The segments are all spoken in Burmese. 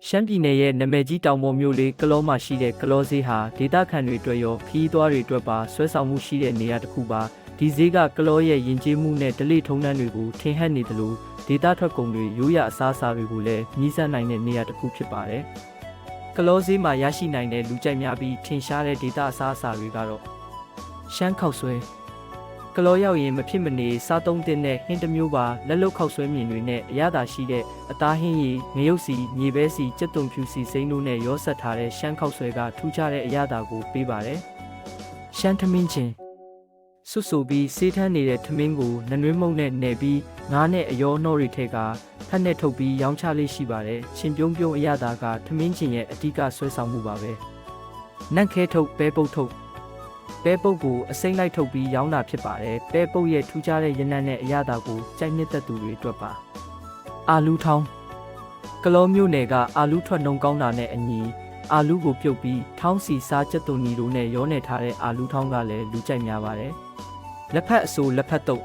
ရှမ်းပြည်နယ်ရဲ့နာမည်ကြီးတောင်ပေါ်မြို့လေးကလောမှာရှိတဲ့ကလောဈေးဟာဒေသခံတွေအတွက်ရောခီးသွားတွေအတွက်ပါဆွဲဆောင်မှုရှိတဲ့နေရာတစ်ခုပါဒီဈေးကကလောရဲ့ယဉ်ကျေးမှုနဲ့ဓလေ့ထုံးတမ်းတွေကိုထင်ဟပ်နေတယ်လို့ဒေသထွက်ကုန်တွေရိုးရာအစားအစာတွေကိုလည်းမြည်စပ်နိုင်တဲ့နေရာတစ်ခုဖြစ်ပါတယ်ကလောဈေးမှာရရှိနိုင်တဲ့လူကြိုက်များပြီးထင်ရှားတဲ့ဒေသအစားအစာတွေကတော့ရှမ်းခောက်ဆွဲကလောရောက်ရင်မဖြစ်မနေစားသုံးတဲ့ဟင်းတစ်မျိုးပါလက်လုတ်ခောက်ဆွဲမြင်တွေနဲ့အရသာရှိတဲ့အသားဟင်းရည်ငရုတ်စီမြေပဲစီကြက်သွန်ဖြူစီစိမ်းတို့နဲ့ရောဆက်ထားတဲ့ရှမ်းခောက်ဆွဲကထူးခြားတဲ့အရသာကိုပေးပါတယ်ရှမ်းထမင်းချင်းဆွတ်ဆိုပြီးဆေးထမ်းနေတဲ့ထမင်းကိုနနွေးမုံနဲ့နယ်ပြီးငါးနဲ့အယောနှောတွေထက်ကဖက်နဲ့ထုတ်ပြီးရောင်းချလေးရှိပါတယ်ချင်းပြုံးပြုံးအရသာကထမင်းချင်းရဲ့အဓိကဆွဲဆောင်မှုပါပဲနန့်ခဲထုတ်ပဲပုတ်ထုတ်ပဲပုတ်ကိုအစိမ့်လိုက်ထုတ်ပြီးရောင်းတာဖြစ်ပါတယ်ပဲပုတ်ရဲ့ထူးခြားတဲ့ရနံ့နဲ့အရသာကိုကြိုက်နှစ်သက်သူတွေအတွက်ပါအာလူထောင်းကလောမျိုးနယ်ကအာလူထွက်နှုံကောင်းတာနဲ့အညီအာလူကိုပြုတ်ပြီးထောင်းစီစားချက်သွန်ညီတို့နဲ့ရောနေထားတဲ့အာလူထောင်းကလည်းလူကြိုက်များပါတယ်လက်ဖက်အဆိုလက်ဖက်တုပ်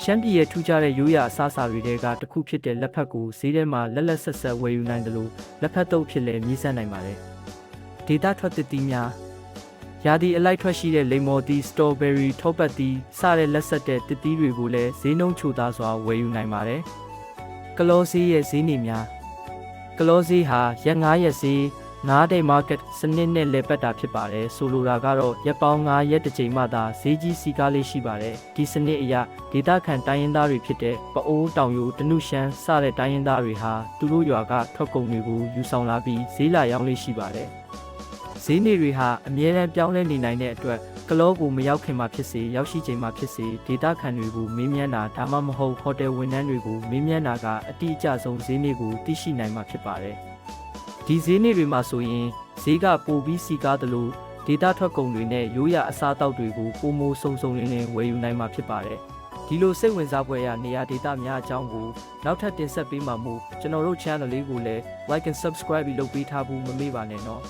ရှမ်းပြည်ရဲ့ထူးခြားတဲ့ရိုးရာအစားအစာတွေကတစ်ခုဖြစ်တဲ့လက်ဖက်ကိုဈေးထဲမှာလက်လက်ဆက်ဆက်ဝယ်ယူနိုင်တယ်လို့လက်ဖက်တုပ်ဖြစ်လည်းမြည်စပ်နိုင်ပါတယ်ဒေတာထွက်သစ်သီးများရာသီအလိုက်ထွက်ရှိတဲ့လိမ္မော်သီးစတော်ဘယ်ရီထောပတ်သီးစတဲ့လက်ဆက်တဲ့သစ်သီးတွေကိုလည်းဈေးနှုန်းချိုသားစွာဝယ်ယူနိုင်ပါတယ်ကလောဈေးရဲ့ဈေးနေများကလောဈေးဟာရက်9ရက်ဈေး9 day market စနစ်နဲ့လည်ပတ်တာဖြစ်ပါတယ်ဆိုလိုတာကတော့ရက်ပေါင်း9ရက်တစ်ကြိမ်မှသာဈေးကြီးစီကားလေးရှိပါတယ်ဒီစနစ်အရဒေသခံတိုင်းရင်းသားတွေဖြစ်တဲ့ပအိုးတောင်ယိုတနုရှမ်းစတဲ့တိုင်းရင်းသားတွေဟာသူတို့ရွာကထွက်ကုန်တွေကိုယူဆောင်လာပြီးဈေးလာရောင်းလေးရှိပါတယ်ဈေးနေတွေဟာအမြဲတမ်းပြောင်းလဲနေနိုင်တဲ့အတွက်ကလောကိုမရောက်ခင်မှာဖြစ်စေရောက်ရှိချိန်မှာဖြစ်စေဒေသခံတွေကိုမေးမြန်းတာဒါမှမဟုတ်ဟိုတယ်ဝန်ထမ်းတွေကိုမေးမြန်းတာကအတိအကျဆုံးဈေးနေကိုသိရှိနိုင်မှာဖြစ်ပါတယ်ဒီဈေးနေတွေမှာဆိုရင်ဈေးကပိုပြီးစီကားတယ်လို့ဒေသထွက်ကုန်တွေနဲ့ရိုးရာအစားအသောက်တွေကိုပုံမိုးစုံစုံလင်းလင်းဝယ်ယူနိုင်မှာဖြစ်ပါတယ်ဒီလိုစိတ်ဝင်စားဖွယ်ရာနေရာဒေသများအကြောင်းကိုနောက်ထပ်တင်ဆက်ပေးမှာမို့ကျွန်တော်တို့ channel လေးကိုလည်း like and subscribe ပြီးလုပ်ပေးထားဖို့မမေ့ပါနဲ့နော်